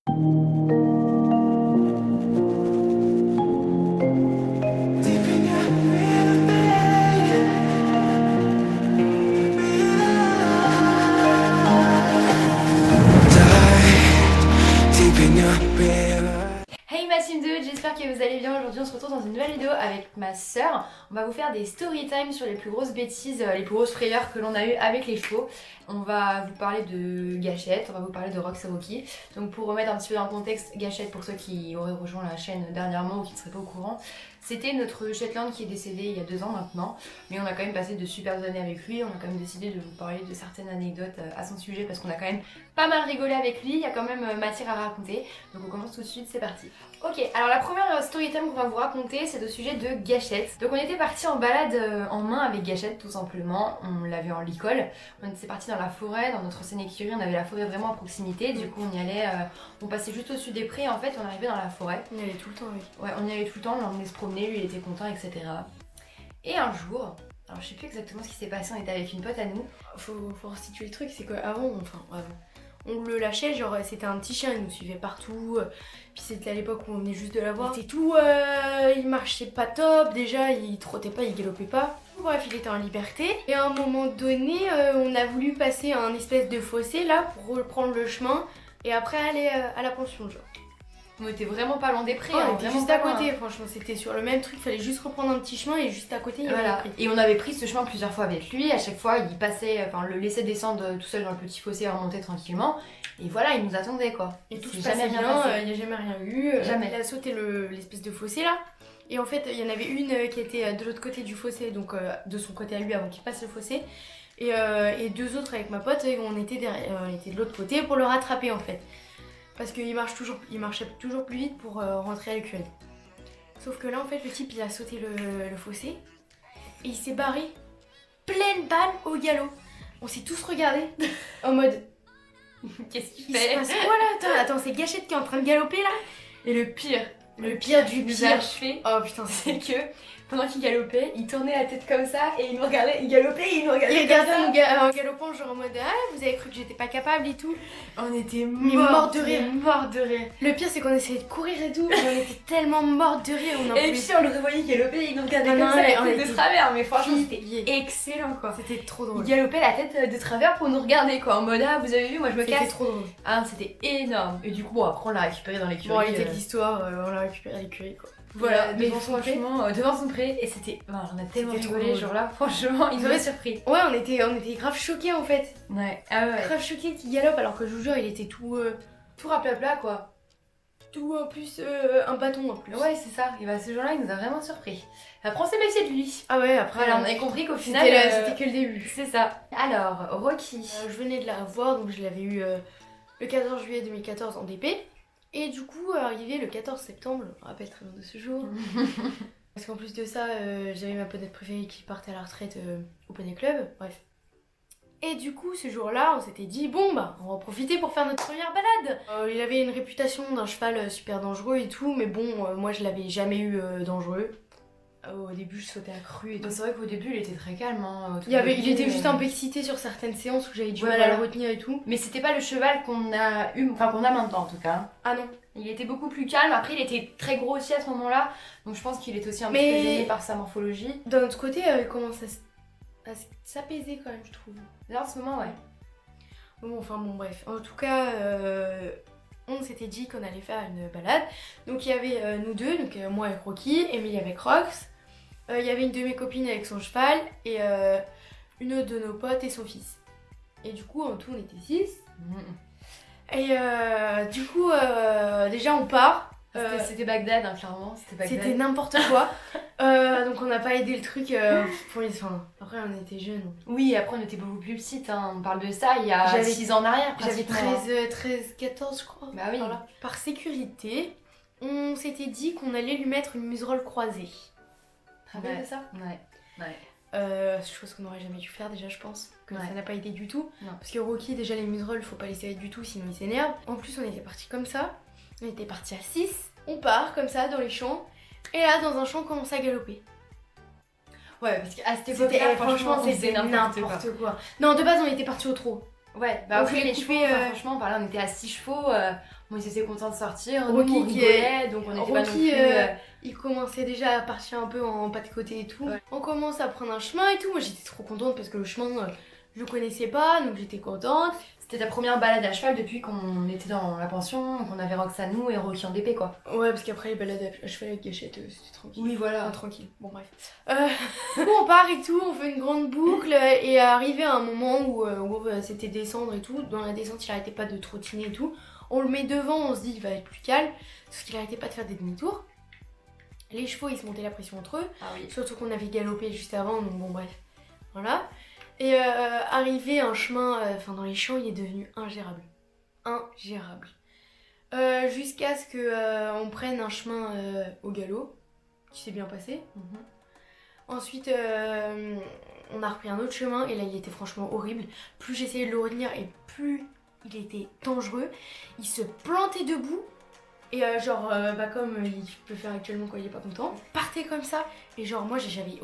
Hey ma team 2, j'espère que vous allez bien. Aujourd'hui on se retrouve dans une nouvelle vidéo avec ma soeur. On va vous faire des story time sur les plus grosses bêtises, les plus grosses frayeurs que l'on a eues avec les chevaux. On va vous parler de Gâchette, on va vous parler de Rox et Rocky. Donc pour remettre un petit peu dans le contexte, Gâchette, pour ceux qui auraient rejoint la chaîne dernièrement ou qui ne seraient pas au courant, c'était notre Shetland qui est décédé il y a 2 ans maintenant. Mais on a quand même passé de super années avec lui, on a quand même décidé de vous parler de certaines anecdotes à son sujet parce qu'on a quand même pas mal rigolé avec lui, il y a quand même matière à raconter. Donc on commence tout de suite, c'est parti. Ok, alors la première story time qu'on va vous raconter, c'est au sujet de Gâchette. Donc on était parti en balade en main avec Gâchette tout simplement, on l'avait en licol. On était parti dans la forêt, dans notre sénécurie, on avait la forêt vraiment à proximité. Du coup on y allait, on passait juste au-dessus des prés en fait, on arrivait dans la forêt. On y allait tout le temps avec. Ouais, on y allait tout le temps, on l'emmenait se promener, lui il était content, etc. Et un jour, alors je sais plus exactement ce qui s'est passé, on était avec une pote à nous. Faut restituer le truc, c'est qu'avant, on le lâchait, genre c'était un petit chien, il nous suivait partout. Puis c'était à l'époque où on venait juste de l'avoir. C'était tout, il marchait pas top, déjà il trottait pas, il galopait pas. Bref, il était en liberté. Et à un moment donné, on a voulu passer un espèce de fossé là pour reprendre le chemin et après aller à la pension, genre. On était vraiment pas loin des prés, On était juste à côté, hein. franchement, c'était sur le même truc, fallait juste reprendre un petit chemin et juste à côté il y avait Voilà. les prés. Et on avait pris ce chemin plusieurs fois avec lui, à chaque fois il passait, enfin le laissait descendre tout seul dans le petit fossé et remonter tranquillement. Et voilà, il nous attendait quoi. Et tout C'est se passait jamais bien, passé. il n'y a jamais rien eu. Jamais. Il a sauté l'espèce de fossé là. Et en fait, il y en avait une qui était de l'autre côté du fossé, donc de son côté à lui avant qu'il passe le fossé. Et 2 autres avec ma pote, on était de l'autre côté pour le rattraper en fait. Parce qu'il marchait toujours plus vite pour rentrer à l'écurie. Sauf que là, en fait, le type, il a sauté le fossé et il s'est barré pleine balle au galop. On s'est tous regardés en mode Qu'est-ce qu'il il se fait? passe quoi là? Attends, c'est Gâchette qui est en train de galoper là? Et le pire Du nous a pire. achevé, Oh putain, c'est que pendant qu'il galopait, il tournait la tête comme ça et il nous regardait, il galopait et il nous regardait. il regardait en galopant, genre en mode ah, vous avez cru que j'étais pas capable et tout. On était morts de rire. morts de rire. Le pire, c'est qu'on essayait de courir et tout, mais on était tellement morts de rire. Et puis on le revoyait galoper, il nous regardait Non, comme non, ça, mais la on tête de était travers, mais franchement pillés. c'était excellent quoi. C'était trop Il drôle. galopait la tête de travers pour nous regarder quoi, en mode ah vous avez vu, moi je me C'était casse. trop drôle. Ah c'était énorme. Et du coup bon, après on l'a récupéré dans l'écurie. Bon, elle était de l'histoire, on l'a récupéré à l'écurie quoi. Voilà, mais devant son franchement, franchement, devant son pré, et c'était. Enfin, on a tellement C'était trop rigolé, drôle. genre là, franchement, il nous avait surpris. ouais, on était grave choqués en fait. Ouais, ah ouais. Grave choqués qu'il galope alors que je vous jure, il était tout Raplapla quoi. tout en plus un bâton en plus. Ouais, c'est ça. Et bah, ce jour-là, il nous a vraiment surpris. Après, on s'est méfié de lui. Ah ouais, après Voilà, on avait compris qu'au final. c'était que le début. C'est ça. Alors, Rocky. Je venais de la voir, donc je l'avais eu le 14 juillet 2014 en DP. Et du coup, arrivé le 14 septembre, je me rappelle très bien de ce jour. Parce qu'en plus de ça, j'avais ma poney préférée qui partait à la retraite au Poney Club. Bref. Et du coup, ce jour-là, on s'était dit, bon bah, on va en profiter pour faire notre première balade. Il avait une réputation d'un cheval super dangereux et tout, mais bon, moi je l'avais jamais eu dangereux. Au début, je sautais à cru et tout. C'est vrai qu'au début, il était très calme. Hein, il était juste un peu excité sur certaines séances où j'avais du mal à le retenir et tout. Mais c'était pas le cheval qu'on a eu, enfin qu'on a maintenant en tout cas. Ah non. Il était beaucoup plus calme. Après, il était très gros aussi à ce moment-là. Donc je pense qu'il est aussi un petit peu gêné par sa morphologie. D'un autre côté, il commence à s'apaiser quand même, je trouve. Là, en ce moment, ouais. Bon, enfin bon, bref. En tout cas, on s'était dit qu'on allait faire une balade. Donc il y avait nous deux, donc moi avec Rocky, Emily avec Rox. Il y avait une de mes copines avec son cheval et une autre de nos potes et son fils. Et du coup, en tout, on était 6. Et du coup, déjà on part. C'était Bagdad, hein, clairement. C'était n'importe quoi. Donc on n'a pas aidé le truc pour les soins. Après, on était jeunes. Oui, après, on était beaucoup plus petites. Hein. On parle de ça il y a 6 ans en arrière. J'avais 13, 14, je crois. Bah oui. Voilà. Par sécurité, on s'était dit qu'on allait lui mettre une muserolle croisée. Ouais. Ça Ouais. chose qu'on n'aurait jamais dû faire déjà, je pense que Ouais. ça n'a pas aidé du tout. Non. Parce que Rocky, déjà les muserolles, faut pas les serrer du tout sinon il s'énerve. En plus on était partis comme ça, on était partis à 6. On part comme ça dans les champs et là dans un champ on commence à galoper. Ouais, parce qu'à cette époque-là, franchement, c'était n'importe quoi. Non, de base on était partis au trot. Ouais, bah On après voulait les couper, chevaux, enfin, franchement, par là on était à 6 chevaux, bon ils étaient contents de sortir, nous Rocky on qui rigolait, donc on n'était pas non Rocky, plus... il commençait déjà à partir un peu en pas de côté et tout. Ouais. On commence à prendre un chemin et tout. Moi j'étais trop contente parce que le chemin, je le connaissais pas, donc j'étais contente. C'était ta première balade à cheval depuis qu'on était dans la pension, qu'on avait Rox à nous et Rocky en DP quoi. Ouais, parce qu'après les balades à cheval avec Gâchette, c'était tranquille. Oui voilà. Enfin, tranquille, bon bref. Du coup on part et tout, on fait une grande boucle et arrivé à un moment où, c'était descendre et tout, dans la descente il arrêtait pas de trottiner et tout. On le met devant, on se dit il va être plus calme, parce qu'il arrêtait pas de faire des demi-tours. Les chevaux ils se montaient la pression entre eux, Ah oui. surtout qu'on avait galopé juste avant, donc bon bref, voilà. Et arrivé un chemin, dans les champs il est devenu ingérable. Ingérable. Jusqu'à ce que on prenne un chemin au galop, qui s'est bien passé. Ensuite, on a repris un autre chemin et là il était franchement horrible. Plus j'essayais de le retenir et plus il était dangereux. Il se plantait debout et comme il peut faire actuellement quand il est pas content. Il partait comme ça et genre moi j'avais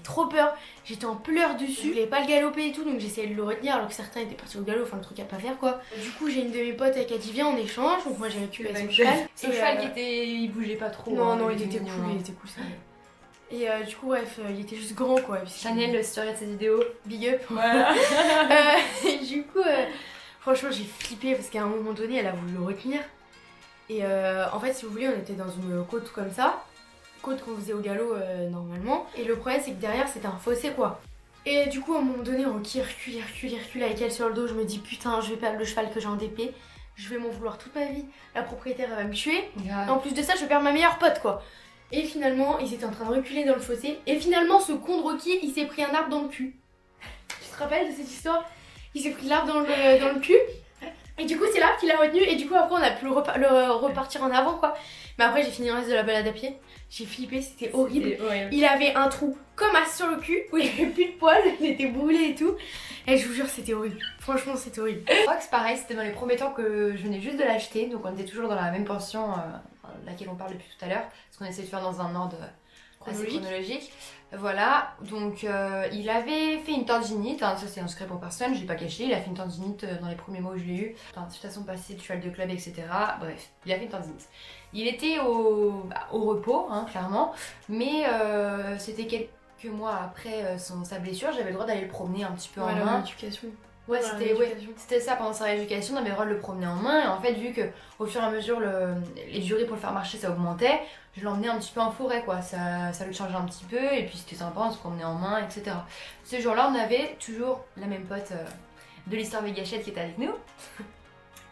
trop peur. J'étais en pleurs dessus. Je voulais pas le galoper et tout donc j'essayais de le retenir alors que certains étaient partis au galop, enfin le truc à pas faire quoi. Du coup j'ai une de mes potes qui a dit viens on échange, donc moi j'ai récupéré son cheval. Ce cheval il bougeait pas trop. Non, il était cool ça. Et du coup, bref, il était juste grand quoi. Chanel, le story de ses vidéos. Big up. Voilà. Et du coup, franchement, j'ai flippé parce qu'à un moment donné, elle a voulu le retenir. Et en fait, si vous voulez, on était dans une côte comme ça. Côte qu'on faisait au galop normalement. Et le problème, c'est que derrière, c'était un fossé quoi. Et du coup, à un moment donné, Rocky recule avec elle sur le dos. Je me dis putain, je vais perdre le cheval que j'ai en DP. Je vais m'en vouloir toute ma vie. La propriétaire, elle va me tuer. Et en plus de ça, je vais perdre ma meilleure pote quoi. Et finalement, ils étaient en train de reculer dans le fossé. Et finalement, ce con de Rocky, il s'est pris un arbre dans le cul. Tu te rappelles de cette histoire? Il s'est pris l'arbre dans le cul. Et du coup, c'est l'arbre qui l'a retenu. Et du coup, après, on a pu le repartir en avant, quoi. Mais après, j'ai fini le reste de la balade à pied. J'ai flippé, c'était horrible. Il avait un trou comme as sur le cul où il n'y avait plus de poils. Il était brûlé et tout. Et je vous jure, c'était horrible. Franchement, c'était horrible. Rox, pareil, c'était dans les premiers temps que je venais juste de l'acheter. Donc, on était toujours dans la même pension laquelle on parle depuis tout à l'heure, parce qu'on essaie de faire dans un ordre assez chronologique. Voilà, donc il avait fait une tendinite, ça c'est un secret pour personne, j'ai pas caché, il a fait une tendinite dans les premiers mois où je l'ai eu, suite à son passé de cheval de club, etc. Bref, il a fait une tendinite. Il était au repos, clairement, mais c'était quelques mois après sa blessure, j'avais le droit d'aller le promener un petit peu en main. Ouais, c'était ça, pendant sa rééducation, on avait le droit de le promener en main. Et en fait, vu que au fur et à mesure, les durées pour le faire marcher, ça augmentait, je l'emmenais un petit peu en forêt, quoi. Ça le changeait un petit peu, et puis c'était sympa, on se promenait en main, etc. Ce jour-là, on avait toujours la même pote de l'histoire des Gâchettes qui était avec nous.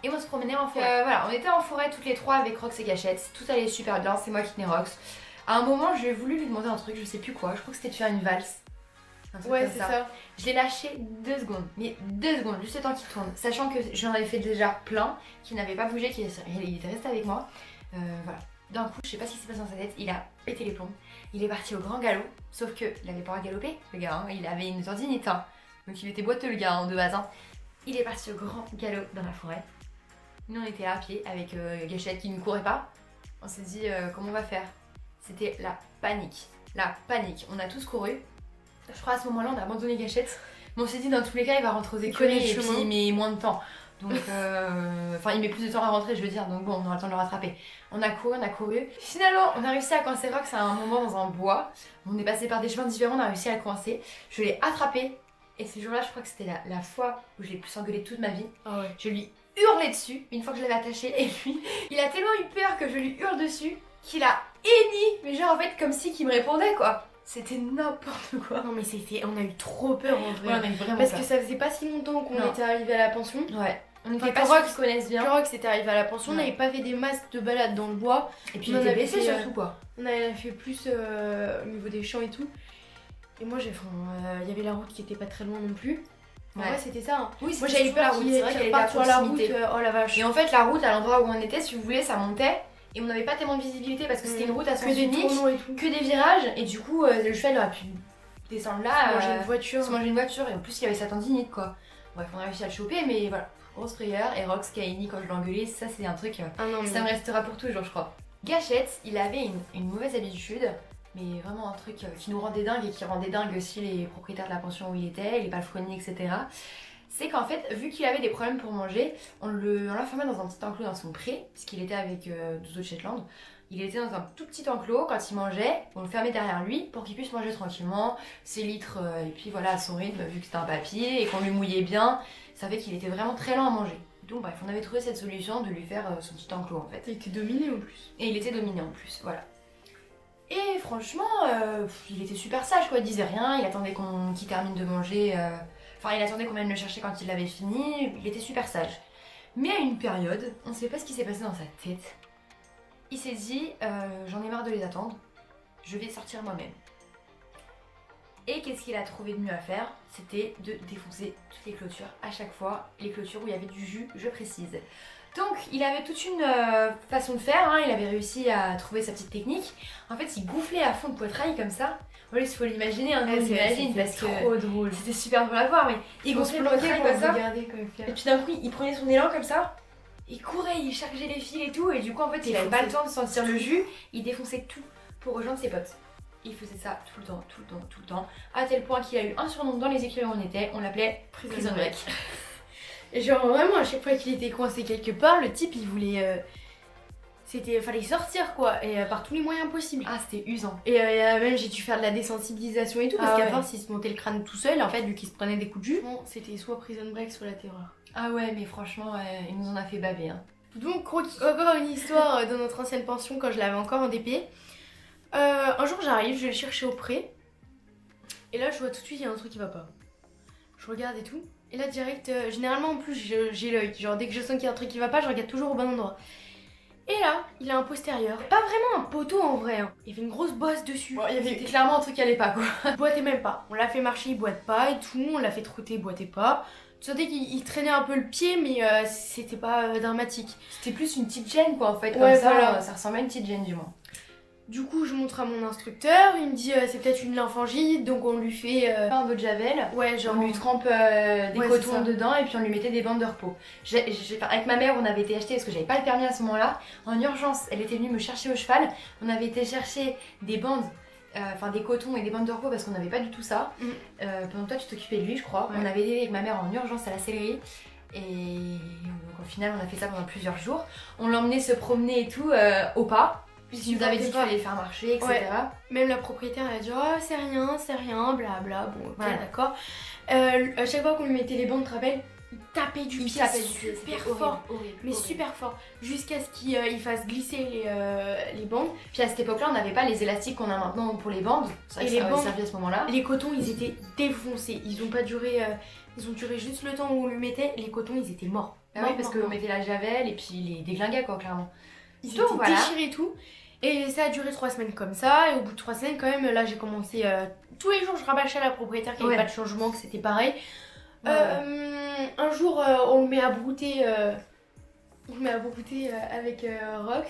Et on se promenait en forêt. Voilà, on était en forêt toutes les trois avec Rox et Gâchette. Tout allait super bien, c'est moi qui tenais Rox. À un moment, j'ai voulu lui demander un truc, je sais plus quoi, je crois que c'était de faire une valse. Ouais, c'est ça. Je l'ai lâché 2 secondes, mais 2 secondes, juste le temps qu'il tourne, sachant que j'en avais fait déjà plein, qu'il n'avait pas bougé, qu'il était resté avec moi. Voilà. D'un coup, je sais pas ce qui s'est passé dans sa tête, il a pété les plombs, il est parti au grand galop, sauf qu'il avait pas à galoper, le gars, il avait une tendinite, donc il était boiteux le gars de base. Il est parti au grand galop dans la forêt. Nous on était là à pied avec Gâchette qui ne courait pas. On s'est dit comment on va faire. C'était la panique, on a tous couru. Je crois à ce moment-là on a abandonné Gâchette, mais on s'est dit dans tous les cas il va rentrer aux écuries et puis il met moins de temps. Donc il met plus de temps à rentrer je veux dire, donc bon on aura le temps de le rattraper. On a couru. Finalement on a réussi à coincer Rox à un moment dans un bois. On est passé par des chemins différents, on a réussi à le coincer. Je l'ai attrapé et ce jour-là je crois que c'était la fois où je l'ai plus engueulé toute ma vie. Ah ouais. Je lui hurlais dessus une fois que je l'avais attaché et lui il a tellement eu peur que je lui hurle dessus qu'il a henni, mais genre en fait comme si qu'il me répondait quoi. C'était n'importe quoi. Non mais on a eu trop peur en vrai. Ouais, on a eu vraiment parce peur. que ça faisait pas si longtemps qu'on était arrivé à la pension. Ouais. On Enfin, était pas sûrs qu'ils connaissent bien. Rox était arrivé à la pension, on n'avait pas fait des masses de balade dans le bois. Et puis on était blessés surtout quoi. On avait fait plus au niveau des champs et tout. Et moi il y avait la route qui était pas très loin non plus. Ouais, c'était ça. Oui, moi j'avais peur qu'il reparte sur la route. Oh la vache. Et en fait la route à l'endroit où on était, si vous voulez, ça montait. Et on n'avait pas tellement de visibilité parce que c'était une route à sens unique, que des virages. Et du coup, le cheval aurait pu descendre là, se manger une voiture. Et en plus, il avait sa tendinite quoi. Bref, on a réussi à le choper, mais voilà. Grosse frayeur. Et Rox Kaini, quand je l'ai engueulé, ça c'est un truc. Ça me restera pour toujours, je crois. Gâchette, il avait une mauvaise habitude, mais vraiment un truc qui nous rendait dingue et qui rendait dingue aussi les propriétaires de la pension où il était, les palefreniers, etc. c'est qu'en fait, vu qu'il avait des problèmes pour manger, on l'enfermait dans un petit enclos dans son pré, puisqu'il était avec 12 autres Shetland. Il était dans un tout petit enclos quand il mangeait, on le fermait derrière lui pour qu'il puisse manger tranquillement, ses litres, et puis voilà, à son rythme, vu que c'était un papier et qu'on lui mouillait bien, ça fait qu'il était vraiment très lent à manger. Donc bref, on avait trouvé cette solution de lui faire son petit enclos en fait. Il était dominé en plus. Et il était dominé en plus, voilà. Et franchement, il était super sage quoi, il disait rien, il attendait qu'il termine de manger, enfin il attendait qu'on vienne le chercher quand il l'avait fini, il était super sage. Mais à une période, on ne sait pas ce qui s'est passé dans sa tête, il s'est dit j'en ai marre de les attendre, je vais sortir moi-même. Et qu'est-ce qu'il a trouvé de mieux à faire? C'était de défoncer toutes les clôtures à chaque fois, les clôtures où il y avait du jus, je précise. Donc il avait toute une façon de faire, hein. Il avait réussi à trouver sa petite technique. En fait il gonflait à fond de poitrail comme ça. Voilà, il faut l'imaginer, hein, on s'imagine parce que trop drôle. c'était super drôle à voir, mais il gonflait le poitrail comme ça. Et puis d'un coup il prenait son élan comme ça, il courait, il chargeait les fils et tout, et du coup en fait il avait pas le temps de sentir le jus, il défonçait tout pour rejoindre ses potes. Il faisait ça tout le temps, tout le temps, tout le temps, à tel point qu'il a eu un surnom dans les écrits où on était, on l'appelait Prison Break. Et genre vraiment à chaque fois qu'il était coincé quelque part, le type il voulait... fallait sortir quoi, et par tous les moyens possibles. Ah c'était usant. Et même j'ai dû faire de la désensibilisation et tout, parce qu'à force il se montait le crâne tout seul, en fait vu qu'il se prenait des coups de jus, bon, c'était soit Prison Break, soit la terreur. Ah ouais mais franchement il nous en a fait baver. Hein. Donc encore une histoire de notre ancienne pension quand je l'avais encore en DP. Un jour j'arrive, je vais le chercher au pré, et là je vois tout de suite il y a un truc qui va pas. Je regarde et tout. Et là direct, généralement en plus j'ai l'œil, genre dès que je sens qu'il y a un truc qui va pas, je regarde toujours au bon endroit. Et là, il a un postérieur, pas vraiment un poteau en vrai, hein. Il y avait une grosse bosse dessus. Bon, il y avait clairement un truc qui allait pas quoi. Il boitait même pas, on l'a fait marcher, il boite pas et tout, on l'a fait trotter, il boitait pas. Tu sentais qu'il traînait un peu le pied mais c'était pas dramatique. C'était plus une petite gêne quoi en fait, comme ouais, ça, voilà. Ça ressemblait à une petite gêne du moins. Du coup, je montre à mon instructeur, il me dit c'est peut-être une lymphangite, donc on lui fait un peu de javel, ouais, genre on lui trempe des ouais, cotons dedans et puis on lui mettait des bandes de repos. Avec ma mère, on avait été acheter, parce que j'avais pas le permis à ce moment-là, en urgence, elle était venue me chercher au cheval, on avait été chercher des bandes, enfin des cotons et des bandes de repos parce qu'on n'avait pas du tout ça. Pendant que toi tu t'occupais de lui je crois, on avait été avec ma mère en urgence à la sellerie. Et donc au final on a fait ça pendant plusieurs jours. On l'emmenait se promener et tout au pas. Puisqu'il nous avait dit qu'il fallait le faire marcher, etc. Ouais. Même la propriétaire elle a dit oh c'est rien, blabla, bon ok voilà. D'accord. À chaque fois qu'on lui mettait les bandes, tu te rappelles, il tapait du pied super fort, mais super fort, jusqu'à ce qu'il fasse glisser les bandes. Puis à cette époque-là, on n'avait pas les élastiques qu'on a maintenant pour les bandes. Ça avait servi à ce moment-là. Les cotons, ils étaient défoncés. Ils ont pas duré, ils ont duré juste le temps où on lui mettait. Les cotons, ils étaient morts. Ah oui, parce qu'on mettait la javel et puis les déglinguait quoi, clairement. Ils étaient déchirés et tout. Et ça a duré 3 semaines comme ça. Et au bout de 3 semaines, quand même, là, j'ai commencé tous les jours, je rabâchais à la propriétaire qu'il n'y avait pas de changement, que c'était pareil. Un jour, on le met à brouter, avec Rox.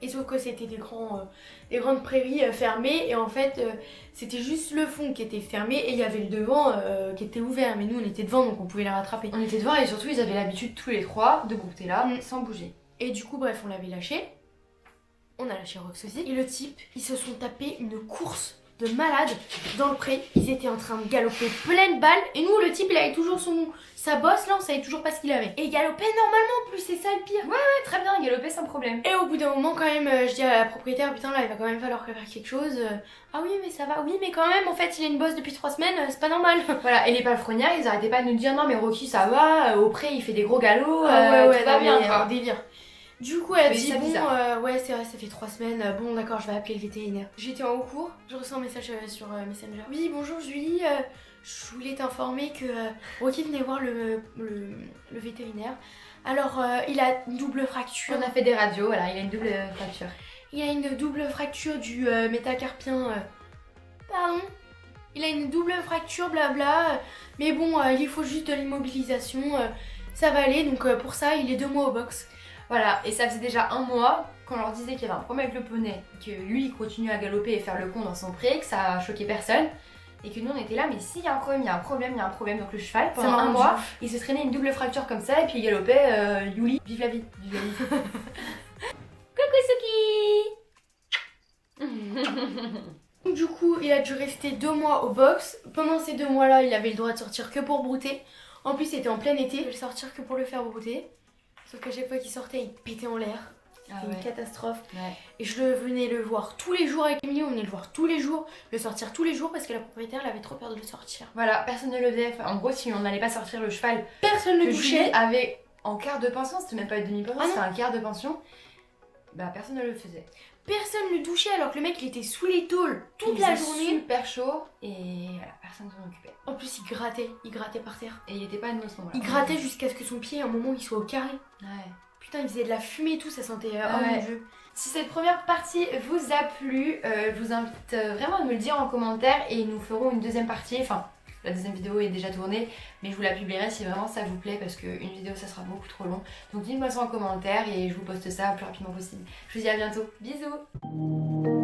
Et sauf que c'était des grandes prairies fermées. Et en fait, c'était juste le fond qui était fermé. Et il y avait le devant qui était ouvert. Mais nous, on était devant, donc on pouvait les rattraper. On était devant et surtout, ils avaient l'habitude tous les trois de brouter là, sans bouger. Et du coup, bref, on l'avait lâché. On a lâché Rox aussi. Et le type, ils se sont tapés une course de malades dans le pré. Ils étaient en train de galoper pleine balle. Et nous, le type, il avait toujours sa bosse là, on savait toujours pas ce qu'il avait. Et il galopait normalement en plus, c'est ça le pire. Ouais, très bien, il galopait sans problème. Et au bout d'un moment, quand même, je dis à la propriétaire, putain, là, il va quand même falloir faire quelque chose. Ah oui, mais ça va, oui, mais quand même, en fait, il a une bosse depuis 3 semaines, c'est pas normal. Voilà, et les palefrenières, ils arrêtaient pas de nous dire non, mais Rocky, ça va, au pré, il fait des gros galops, tout va bien, quoi. Délire. Du coup, elle a dit bon, ouais, c'est vrai, ça fait 3 semaines. Bon, d'accord, je vais appeler le vétérinaire. J'étais en haut cours, je reçois un message sur Messenger. Oui, bonjour Julie, je voulais t'informer que Rocky venait voir le vétérinaire. Alors, il a une double fracture. On a fait des radios, voilà, il a une double fracture. Il a une double fracture du métacarpien. Pardon? Il a une double fracture, blabla. Mais bon, il faut juste de l'immobilisation. Ça va aller, donc pour ça, il est 2 mois au box. Voilà, et ça faisait déjà 1 mois qu'on leur disait qu'il y avait un problème avec le poney, que lui il continuait à galoper et faire le con dans son pré, que ça a choqué personne, et que nous on était là, mais s'il y a un problème, il y a un problème, il y a un problème. Donc le cheval, pendant 1 mois, il se traînait une double fracture comme ça, et puis il galopait, Yuli, vive la vie, vive la vie. Coucou Suki. Du coup, il a dû rester 2 mois au box. Pendant ces 2 mois-là, il avait le droit de sortir que pour brouter. En plus, c'était en plein été. Je vais le sortir que pour le faire brouter. Sauf qu'à chaque fois qu'il sortait, il pétait en l'air. C'était une catastrophe. Ouais. Et je venais le voir tous les jours avec Emily, on venait le voir tous les jours, le sortir tous les jours parce que la propriétaire elle avait trop peur de le sortir. Voilà, personne ne le faisait. Enfin, en gros, si on n'allait pas sortir le cheval, Personne ne que touchait. Julie avait en quart de pension, c'était même pas une demi-pension, Ah c'était un quart de pension, bah personne ne le faisait. Personne ne le touchait alors que le mec il était sous les tôles toute Il la faisait journée. super chaud et voilà, personne s'en occupait. En plus il grattait par terre. Et il était pas à nous à ce moment-là. Il grattait jusqu'à ce que son pied à un moment il soit au carré. Ouais. Putain, il faisait de la fumée et tout, ça sentait. Oh Ouais. mon dieu. Si cette première partie vous a plu, je vous invite vraiment à me le dire en commentaire et nous ferons une deuxième partie. Enfin, la deuxième vidéo est déjà tournée, mais je vous la publierai si vraiment ça vous plaît parce qu'une vidéo ça sera beaucoup trop long. Donc dites-moi ça en commentaire et je vous poste ça le plus rapidement possible. Je vous dis à bientôt. Bisous!